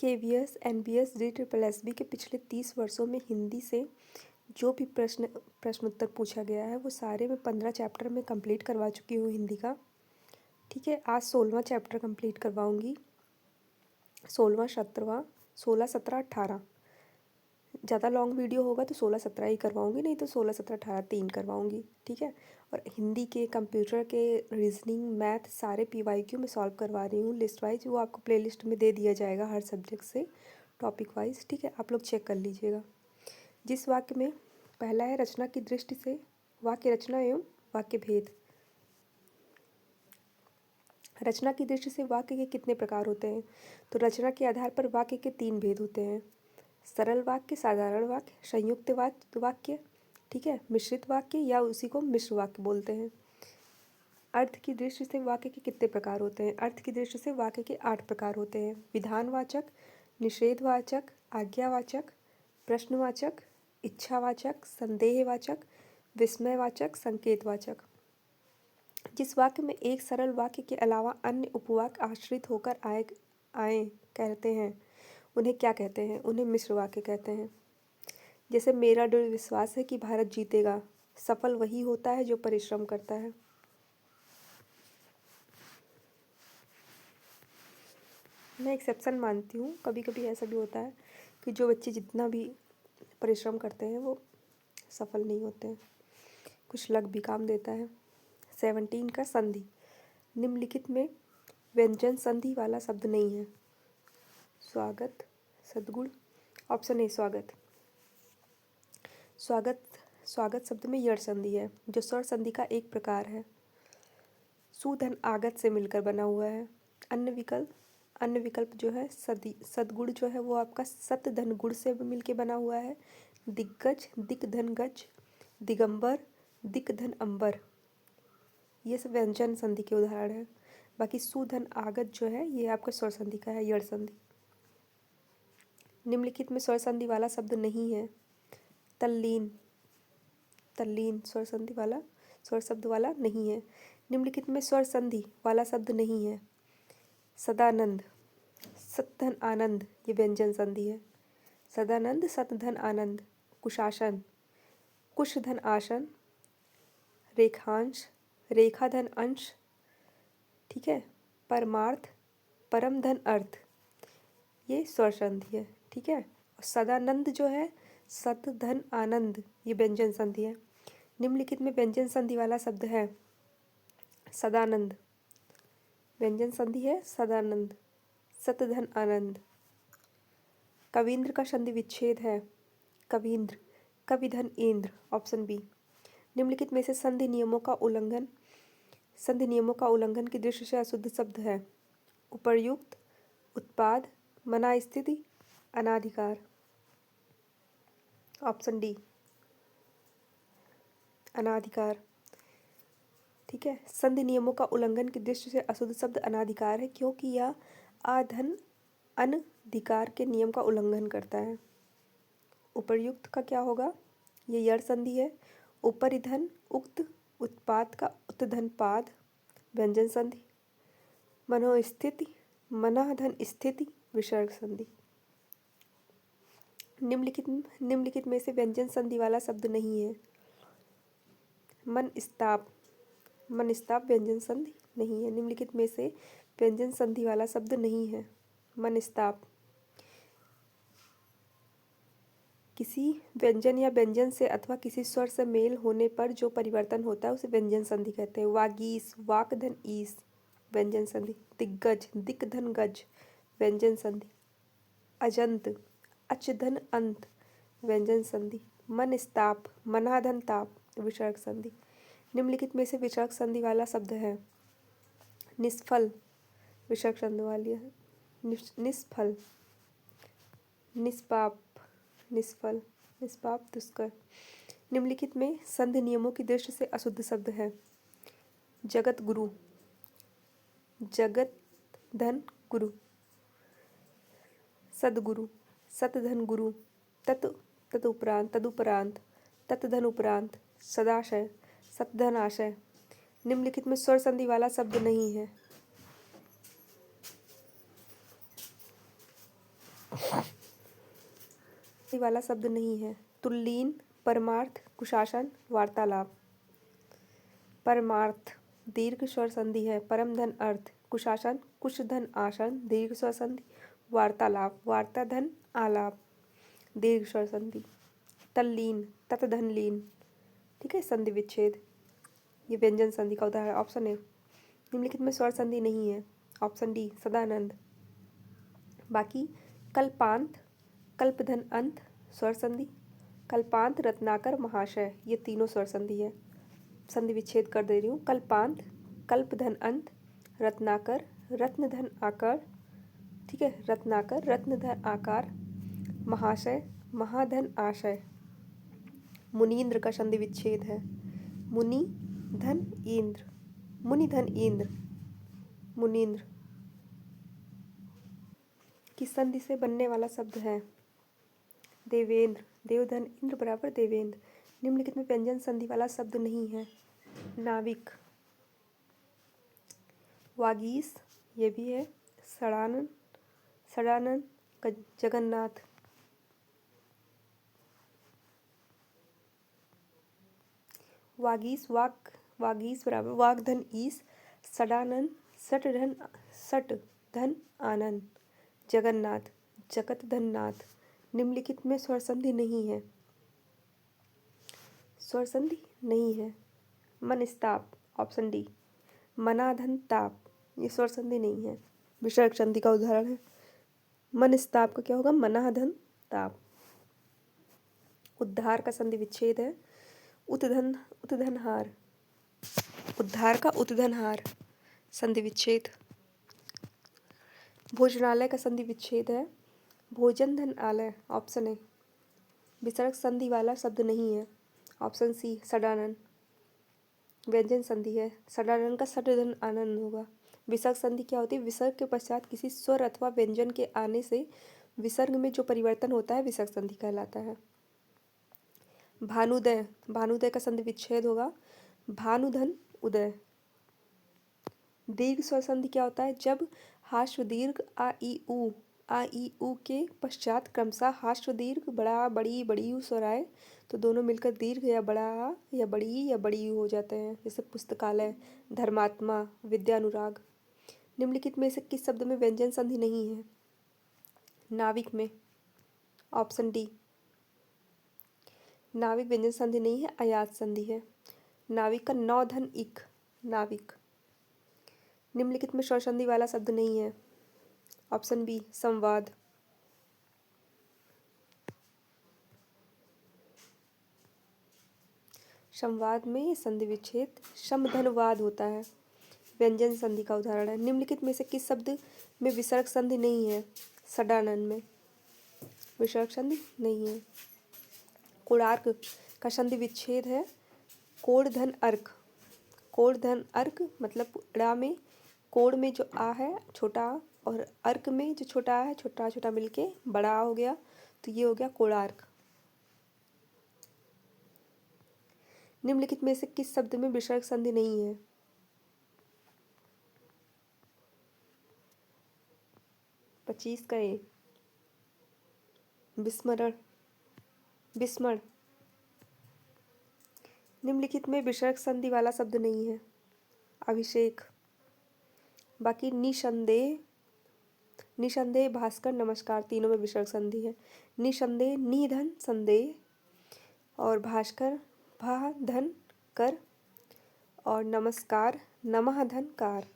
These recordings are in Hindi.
KVS, NBS, JSSB के पिछले 30 वर्षों में हिंदी से जो भी प्रश्न उत्तर पूछा गया है वो सारे मैं 15 चैप्टर में कंप्लीट करवा चुकी हूँ हिंदी का। ठीक है, आज 16वां चैप्टर कंप्लीट करवाऊँगी। 16वां 16, 17, 18। ज़्यादा लॉन्ग वीडियो होगा तो 16, 17 ही करवाऊँगी, नहीं तो 16, 17, 18 3 करवाऊँगी। ठीक है, और हिंदी के, कंप्यूटर के, रीजनिंग, मैथ सारे PYQ में सॉल्व करवा रही हूँ लिस्ट वाइज। वो आपको प्लेलिस्ट में दे दिया जाएगा हर सब्जेक्ट से टॉपिक वाइज। ठीक है, आप लोग चेक कर लीजिएगा। जिस वाक्य में पहला है रचना की दृष्टि से, वाक्य रचना एवं वाक्य भेद। रचना की दृष्टि से वाक्य के कितने प्रकार होते हैं? तो रचना के आधार पर वाक्य के 3 भेद होते हैं: सरल वाक्य, साधारण वाक्य, संयुक्त वाक्य। ठीक है, मिश्रित वाक्य या उसी को मिश्र वाक्य बोलते हैं। अर्थ की दृष्टि से वाक्य के कितने प्रकार होते हैं? अर्थ की दृष्टि से वाक्य के 8 प्रकार होते हैं: विधानवाचक, निषेधवाचक, आज्ञावाचक, प्रश्नवाचक, इच्छावाचक, संदेहवाचक, विस्मयवाचक, संकेतवाचक। जिस वाक्य में एक सरल वाक्य के अलावा अन्य उपवाक्य आश्रित होकर आए कहते हैं उन्हें क्या कहते हैं? उन्हें मिश्र वाक्य कहते हैं। जैसे मेरा दृढ़ विश्वास है कि भारत जीतेगा। सफल वही होता है जो परिश्रम करता है। मैं एक्सेप्शन मानती हूँ, कभी कभी ऐसा भी होता है कि जो बच्चे जितना भी परिश्रम करते हैं वो सफल नहीं होते हैं, कुछ लक भी काम देता है। 17 का संधि। निम्नलिखित में व्यंजन संधि वाला शब्द नहीं है। स्वागत, सद्गुण। ऑप्शन ए स्वागत। स्वागत शब्द में यड़ संधि है जो स्वर संधि का एक प्रकार है। सुधन आगत से मिलकर बना हुआ है। अन्य विकल्प जो है सद्गुण जो है वो आपका सत धन गुण से मिलकर बना हुआ है। दिग्गज, दिक धन गज, दिगंबर, दिक धन अंबर, ये सब व्यंजन संधि के उदाहरण है। बाकी सुधन आगत जो है ये आपका स्वर संधि का है, यड़ संधि। निम्नलिखित में स्वर संधि वाला शब्द नहीं है। तल्लीन स्वर शब्द वाला नहीं है। निम्नलिखित में स्वर संधि वाला शब्द नहीं है। सदानंद, सतधन आनंद, ये व्यंजन संधि है। सदानंद, सतधन आनंद। कुशासन, कुश धन आसन, रेखांश, रेखा धन अंश। ठीक है, परमार्थ, परम धन अर्थ, ये स्वर संधि है। ठीक है, और सदानंद जो है सत धन आनंद, ये व्यंजन संधि है। निम्नलिखित में व्यंजन संधि वाला शब्द है सदानंद, व्यंजन संधि है सदानंद, सत धन आनंद। कवींद्र का संधि विच्छेद है कवींद्र, कवि धन इंद्र। Option B. निम्नलिखित में से संधि नियमों का उल्लंघन की दृष्टि से अशुद्ध शब्द है: उपर्युक्त, उत्पाद, मना स्थिति, अनाधिकार। Option D, अनाधिकार। ठीक है, संधि नियमों का उल्लंघन की दृष्टि से अशुद्ध शब्द अनाधिकार है क्योंकि यह आधन अनधिकार के नियम का उल्लंघन करता है। उपर्युक्त का क्या होगा? ये यड़ संधि है। उपरिधन उक्त, उत्पाद का उत्धन पाद, व्यंजन संधि। मनोस्थिति, मनाधन स्थिति, विसर्ग संधि। निम्नलिखित में से व्यंजन संधि वाला शब्द नहीं है। मनस्ताप व्यंजन संधि नहीं है। निम्नलिखित में से व्यंजन संधि वाला शब्द नहीं है। मनस्ताप, किसी व्यंजन या व्यंजन से अथवा किसी स्वर से मेल होने पर जो परिवर्तन होता है उसे व्यंजन संधि कहते हैं। वागीस, वाक धन ईस, व्यंजन संधि। दिग्गज, दिक धन गज, व्यंजन संधि। अजंत, अच धन अंत, व्यंजन संधि। मनस्ताप, मनाधन ताप, विसर्ग संधि। निम्नलिखित में से विसर्ग संधि वाला शब्द है निष्फल, विसर्ग संधि वाली है। निष्फल, निष्पाप, निष्फल, निष्पाप, दुष्कर। निम्नलिखित में संधि नियमों की दृष्टि से अशुद्ध शब्द है: जगत गुरु, जगत धन गुरु, सदगुरु, सतधन गुरु, तदुपरांत, तत्धन उपरांत, सदाशय, सतधन आशय। निम्नलिखित में स्वर संधि वाला शब्द नहीं है। वाला शब्द नहीं है। तुल्लीन, परमार्थ, कुशासन, वार्तालाप। परमार्थ दीर्घ स्वर संधि है। परम धन अर्थ। कुशासन कुश धन आसन दीर्घ स्वर संधि। वार्तालाप वार्ता धन आलाप दीर्घ स्वर संधि। तल्लीन तत धन लीन। ठीक है, संधि विच्छेद। ये व्यंजन संधि का उदाहरण। ऑप्शन ए निम्नलिखित में स्वर संधि नहीं है। ऑप्शन डी सदानंद। बाकी कल्पांत, कल्पधन अंत स्वर संधि। कल्पांत, रत्नाकर, महाशय, ये तीनों स्वर संधि है। संधि विच्छेद कर दे रही हूँ। कल्पांत, कल्पधन अंत, रत्नाकर, रत्नधन आकार। ठीक है, रत्नाकर, रत्नधन आकार, महाशय, महाधन आशय। मुनीन्द्र का संधि विच्छेद है। मुनि धन इंद्र, मुनि धन इंद्र, मुनीन्द्र। किस संधि से बनने वाला शब्द है? देवेंद्र। देवधन इंद्र बराबर देवेंद्र। निम्नलिखित में व्यंजन संधि वाला शब्द नहीं है। नाविक। वागीश, ये भी है। सड़ानन, सड़ानन, जगन्नाथ। वागीश, वागीश बराबर वागधन ईश, सड़ानन, सट धन आनंद, जगन्नाथ, जगत धन नाथ। निम्नलिखित में स्वर संधि नहीं है। स्वर संधि नहीं है। मनस्ताप, ऑप्शन डी। मनाधन ताप, ये स्वर संधि नहीं है। विसर्ग संधि का उदाहरण है। मनस्ताप का क्या होगा? मनाधन ताप। उद्धार का संधि विच्छेद है। उतधनहार, उद्धार का उतधनहार, संधि विच्छेद। भोजनालय का संधि विच्छेद है। भोजन धन आलय, ऑप्शन ए। विसर्ग संधि वाला शब्द नहीं है। ऑप्शन सी सडानन। व्यंजन संधि है। सडानन का सट धन आनंद होगा। विसर्ग संधि क्या होती है? विसर्ग के पश्चात किसी स्वर अथवा व्यंजन के आने से विसर्ग में जो परिवर्तन होता है विसर्ग संधि कहलाता है। भानुदय, भानुदय का संधि विच्छेद होगा। भानुधन उदय। दीर्घ स्वर संधि क्या होता है? जब हाश्व दीर्घ आ ई उ के पश्चात क्रमशः हाश्व दीर्घ बड़ा बड़ी बड़ी ऊ स्वर आए तो दोनों मिलकर दीर्घ या बड़ा आ या बड़ी ऊ हो जाते हैं। जैसे पुस्तकालय, धर्मात्मा, विद्यानुराग। निम्नलिखित में से किस शब्द में व्यंजन संधि नहीं है? नाविक में। Option D. नाविक व्यंजन संधि नहीं है, अयात संधि है। नाविक का नौ धन इक, नाविक। निम्नलिखित में स्वर संधि वाला शब्द नहीं है। ऑप्शन बी संवाद। संवाद में संधि विच्छेद समधनवाद होता है। व्यंजन संधि का उदाहरण है। निम्नलिखित में से किस शब्द में विसर्ग संधि नहीं है? सडानन में विसर्ग संधि नहीं है। कोणार्क का संधि विच्छेद है। कोण धन अर्क, कोण धन अर्क मतलब ड़ा में कोण में जो आ है छोटा आ और अर्क में जो छोटा आ है छोटा छोटा मिलके बड़ा आ हो गया तो ये हो गया कोणार्क। निम्नलिखित में से किस शब्द में विसर्ग संधि नहीं है? पच्चीस का ए विस्मरण, विस्मरण। निम्नलिखित में विसर्ग संधि वाला शब्द नहीं है। अभिषेक। बाकी निसंदेह, निसंदेह, भास्कर, नमस्कार, तीनों में विसर्ग संधि है। निसंदेह निधन संदेह और भास्कर भा धन कर और नमस्कार नमः धन कार।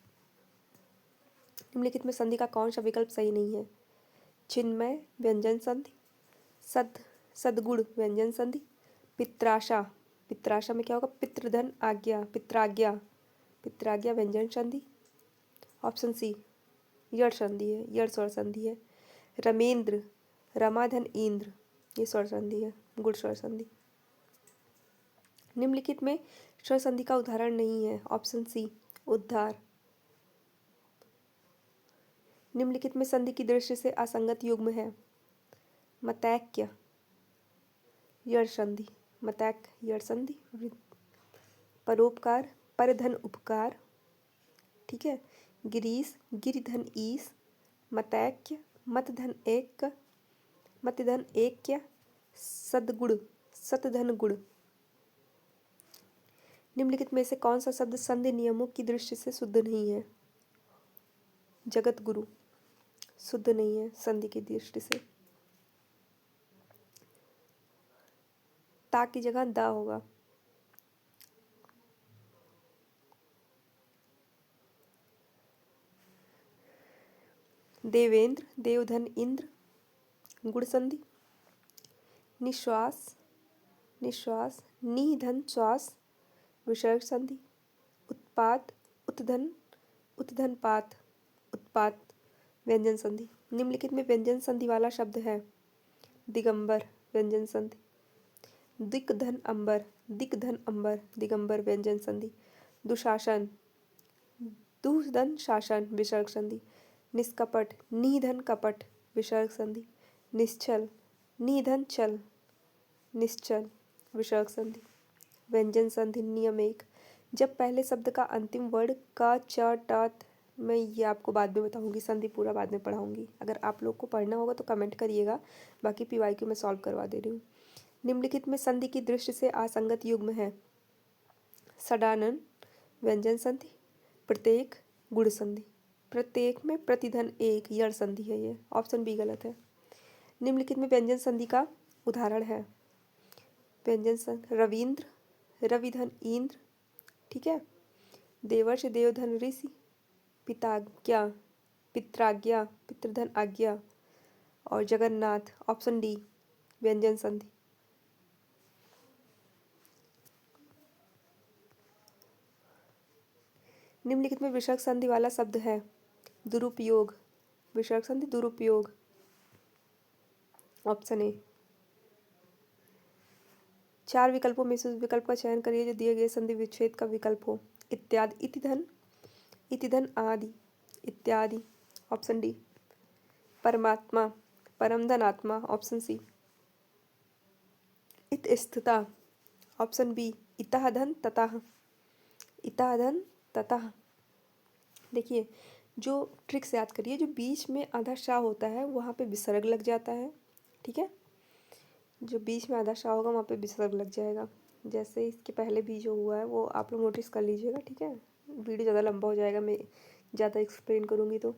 निम्नलिखित में संधि का कौन सा विकल्प सही नहीं है? चिन्मय व्यंजन संधि, सद्गुण व्यंजन संधि, पित्राशा, पित्राशा में क्या होगा? पितृधन आज्ञा, पित्राज्ञा, पित्राज्ञा व्यंजन संधि। ऑप्शन सी यड़ संधि है, यड़ स्वर संधि है। रमेंद्र, रमाधन इंद्र, ये स्वर संधि है, गुण स्वर संधि। निम्नलिखित में स्वर संधि का उदाहरण नहीं है। ऑप्शन सी उद्धार। निम्नलिखित में संधि की दृष्टि से असंगत युग्म है। मतैक्य, यड़ संधि, मतैक्य यड़ संधि। परोपकार, परधन उपकार। ठीक है। गिरीश, गिरिधन ईश, मतैक्य, मतधन एक, मतिधन एक क्या, सदगुण, सतधन गुण। निम्नलिखित में से कौन सा शब्द संधि नियमों की दृष्टि से शुद्ध नहीं है? जगत गुरु शुद्ध नहीं है संधि की दृष्टि से। ता की जगह दा होगा। देवेंद्र, देवधन इंद्र, गुण संधि। निश्वास, निश्वास, निधन श्वास, विसर्ग संधि। उत्पाद, उत्धन, उत्धन पात, उत्पात, व्यंजन संधि। निम्नलिखित में व्यंजन संधि वाला शब्द है? दिगंबर, व्यंजन संधि। दिग्धन अंबर, दिग्धन अंबर, दिगंबर, व्यंजन संधि। दुशासन, दुधन शासन, विसर्ग संधि। निष्कपट, निधन कपट, विसर्ग संधि। निश्चल, निधन चल, निश्चल, विसर्ग संधि। व्यंजन संधि नियम एक, जब पहले शब्द का अंतिम वर्ण का च ट मैं ये आपको बाद में बताऊंगी, संधि पूरा बाद में पढ़ाऊंगी। अगर आप लोग को पढ़ना होगा तो कमेंट करिएगा, बाकी पीवाईक्यू मैं सॉल्व करवा दे रही हूँ। निम्नलिखित में संधि की दृष्टि से असंगत युग्म है? सडानन, व्यंजन संधि। प्रत्येक, गुण संधि। प्रत्येक में प्रतिधन एक, यण संधि है ये, ऑप्शन बी गलत है। निम्नलिखित में व्यंजन संधि का उदाहरण है? व्यंजन संधि रविंद्र, रविधन इंद्र, ठीक है। देवर्ष, देवधन ऋषि। पिताज्ञा, पित्राज्ञा, पितृधन आज्ञा। और जगन्नाथ, ऑप्शन डी, व्यंजन संधि। निम्नलिखित में विसर्ग संधि वाला शब्द है? दुरुपयोग, विसर्ग संधि दुरुपयोग, ऑप्शन ए। 4 विकल्पों में से उस विकल्प का चयन करिए जो दिए गए संधि विच्छेद का विकल्प हो। इत्यादि, इतिधन, इतिधन आदि, इत्यादि, ऑप्शन डी। परमात्मा, परमधन आत्मा, ऑप्शन सी। इतस्थिता, ऑप्शन बी। इतः धन ततः, इतः धन ततः। देखिए, जो ट्रिक से याद करिए, जो बीच में आधा शाह होता है वहाँ पे विसर्ग लग जाता है, ठीक है। जो बीच में आधा शाह होगा वहाँ पे विसर्ग लग जाएगा। जैसे इसके पहले भी जो हुआ है वो आप लोग नोटिस कर लीजिएगा, ठीक है। वीडियो ज़्यादा लंबा हो जाएगा, मैं ज़्यादा एक्सप्लेन करूँगी तो।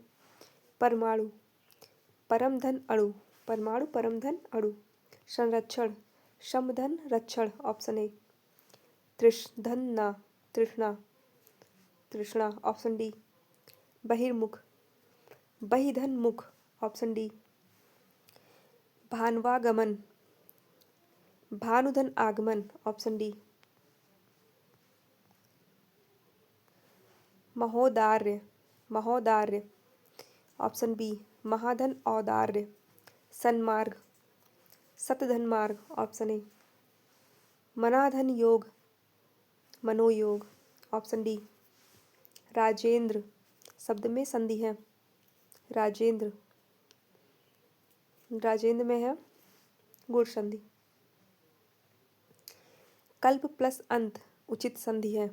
परमाणु, परम धन अणु, परमाणु परम धन अणु। संरक्षण, समधन रक्षण, ऑप्शन ए। तृष्धन्ना, तृष्णा, तृष्णा, ऑप्शन डी। बहिर्मुख, बहिधन मुख, ऑप्शन डी। भानवागमन, भानुधन आगमन, ऑप्शन डी। महोदार्य, महोदार्य, ऑप्शन बी। महाधन औदार्य। सन्मार्ग, सतधन मार्ग, ऑप्शन ए। मनाधन योग, मनोयोग, ऑप्शन डी। राजेंद्र, शब्द में संधि है, राजेंद्र, राजेंद्र में है गुण संधि। कल्प प्लस अंत उचित संधि है,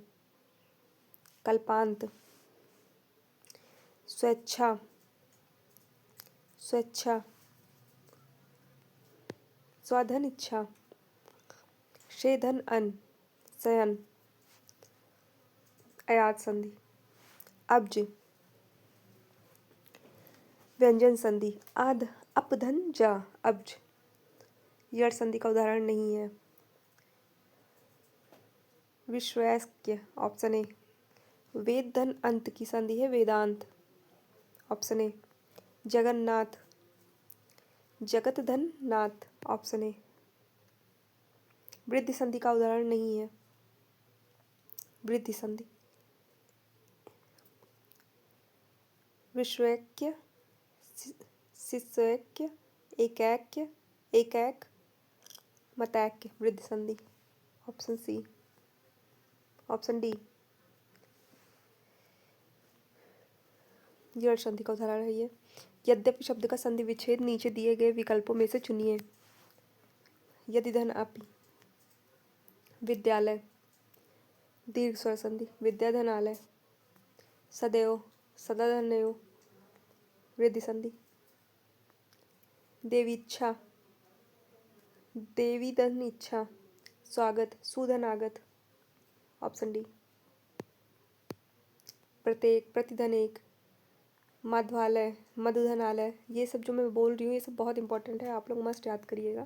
कल्पांत। स्वेच्छा, स्वेच्छा, स्वधन इच्छा। शेधन अन, शयन, अयात संधि। अब्ज, व्यंजन संधि। आध, अपधन जा, अब्ज, यड़ संधि का उदाहरण नहीं है। विश्वैक्य, ऑप्शन ए। वेद धन अंत की संधि है वेदांत, ऑप्शन ए। जगन्नाथ, जगत धन नाथ, ऑप्शन ए। वृद्धि संधि का उदाहरण नहीं है, वृद्धि संधि। विश्वैक्य, शिष्यैक्य, एकैक्य, एकैक, मतैक्य, वृद्धि संधि, ऑप्शन सी, ऑप्शन डी। जड़ संधि का उदाहरण है ये। यद्यपि शब्द का संधि विच्छेद नीचे दिए गए विकल्पों में से चुनिए। यदि धन अपि, विद्यालय, दीर्घ स्वर संधि, विद्याधनालय। सदैव, सदाधनयो, वृद्धि संधि। देवीच्छा, देवी धन इच्छा, स्वागत, सुधन आगत। Option D. प्रत्येक, प्रतिधन एक, मध्वालय, मधुधनालय। ये सब जो मैं बोल रही हूँ ये सब बहुत इंपॉर्टेंट है, आप लोग मस्ट याद करिएगा।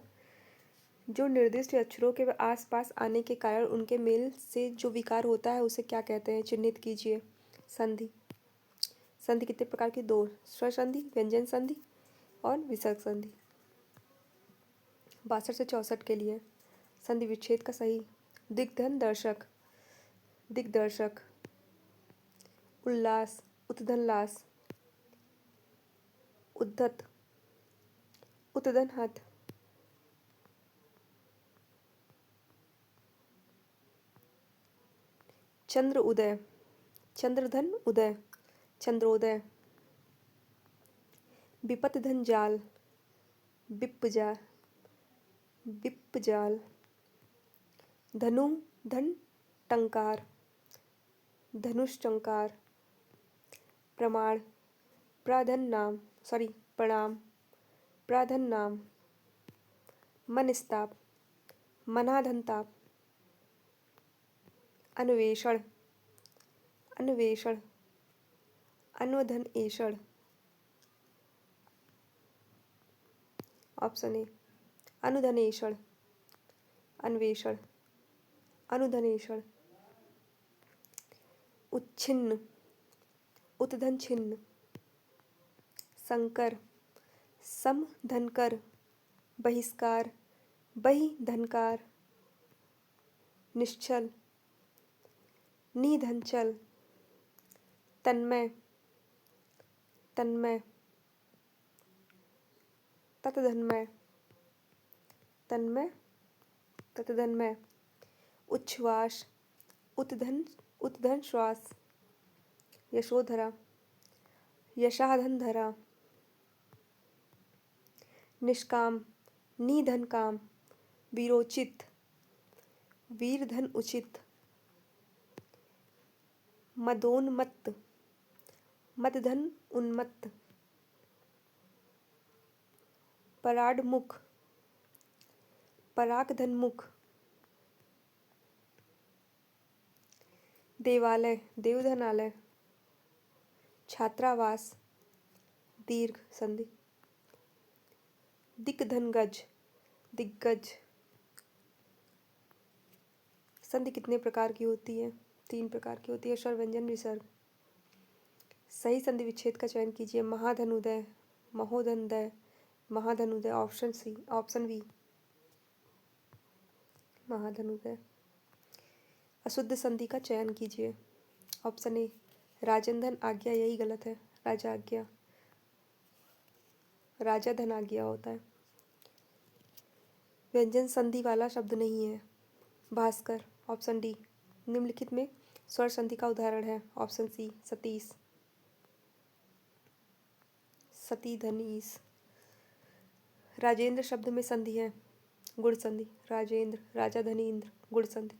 जो निर्दिष्ट अक्षरों के आसपास आने के कारण उनके मेल से जो विकार होता है उसे क्या कहते हैं, चिन्हित कीजिए। संधि। संधि कितने प्रकार की? दो, स्वर संधि, व्यंजन संधि और विसर्ग संधि। 62 से 64 के लिए संधि विच्छेद का सही। दिग्धन दर्शक, दिग्दर्शक। उल्लास, उत्धन लास। उद्धत, उत्धन हत। चंद्र उदय, चंद्रधन उदय, चंद्रोदय। विपत धन जाल, विप्पजाल, विप्पजाल। धनु धन टंकार, धनुष्टंकार। प्रमाण, प्राधन नाम, सॉरी प्रणाम, प्राधन नाम। मनस्ताप, मनाधनताप। अन्वेषण, अन्वेषण, अन्वधन एषण। ऑप्शन ए, अनुधनेषण, अन्वेषण, अनुधनेषण। उच्छिन्न, उत्धन छिन्न। संकर, समधनकर, बहिष्कार, बहिधनकार। निश्चल, निधनचल। तन्मय, तन्मय, ततधन्मय, तन्मय, ततधन्मय। उच्छ्वास, उत्धन, उत्धन श्वास। यशोधरा, यशाधन धरा। निष्काम, निधन काम। वीरोचित, वीरधन उचित। मदोन्मत्त, मदधन उन्मत्त। पराडमुख, परागधनमुख। देवालय, देवधनालय। छात्रावास, दीर्घ संधि। दिग्धनगज, दिग्गज। संधि कितने प्रकार की होती है? 3 प्रकार की होती है, स्वर व्यंजन विसर्ग। सही संधि विच्छेद का चयन कीजिए। महाधनुदय, महोधनदय, महाधनुदय। ऑप्शन सी, ऑप्शन बी, महाधनुदय। अशुद्ध संधि का चयन कीजिए। ऑप्शन ए, राजन आज्ञा, यही गलत है। राजा आज्ञा, राजा धन आज्ञा होता है। व्यंजन संधि वाला शब्द नहीं है। भास्कर। Option D. निम्नलिखित में स्वर संधि का उदाहरण है। ऑप्शन सी, सतीश, सती धनीस। राजेंद्र शब्द में संधि है, गुण संधि। राजेंद्र, राजा धनीन्द्र, गुण संधि।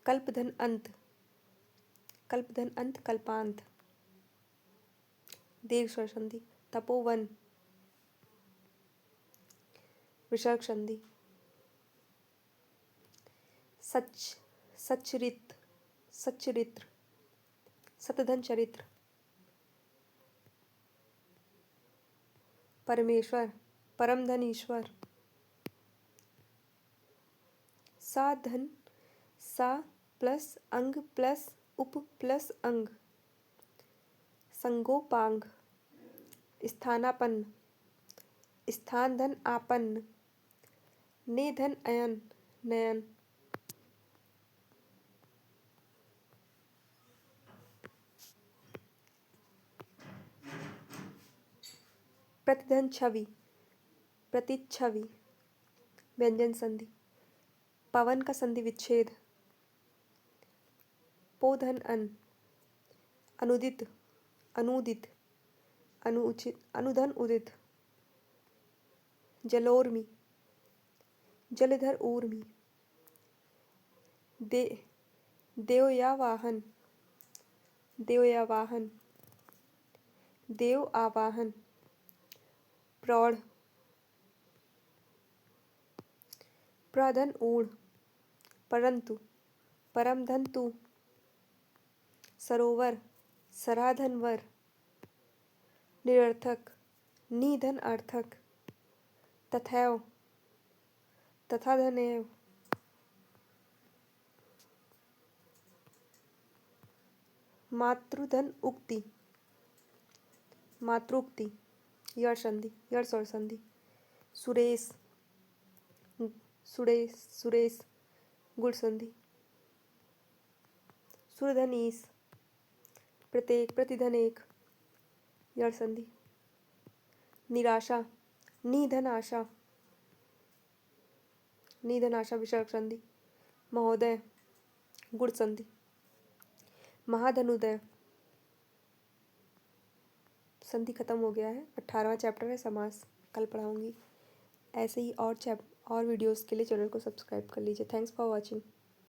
कल्पधन अंत, कल्पधन अंत, कल्पांत। दीर्घ स्वर संधि। तपोवन, विसर्ग संधि। सच, सच्चरित, सच्चरित्र। सतधन चरित्र। परमेश्वर, परमधन ईश्वर। सा धन, सा प्लस अंग प्लस उप प्लस अंग। संगोपांग। स्थानापन्न, स्थान धन आपन्न। नेधन अयन, नयन। प्रतिधन छवि, प्रतिच्छवि। व्यंजन संधि। पवन का संधि विच्छेद। पोधन अन, अनुदित, अनुदित, अनुचित, अनुधन उदित। जलोर्मी, जलधर ऊर्मी। दे देवयावाहन, देवयावाहन। देव आवाहन। प्रौढ़, प्रधन ऊढ़, परंतु, परम धन तू, सरोवर, सराधन वर, निरर्थक, निधन अर्थक, तथैव, तथा धनेव, मातृधन उक्ति, मातृक्ति, यड़ संधि, यड़ स्वर संधि, सुरेश, सुरेश, सुरेश, गुण संधि, सुरधनीस, प्रत्येक, प्रतिधन एक, यड़ संधि, निराशा, निधन आशा, निधन आशा विसर्ग संधि, महोदय, गुण संधि, महाधनुदय। संधि खत्म हो गया है। 18वां चैप्टर है समास, कल पढ़ाऊंगी। ऐसे ही और वीडियोस के लिए चैनल को सब्सक्राइब कर लीजिए। Thanks for watching.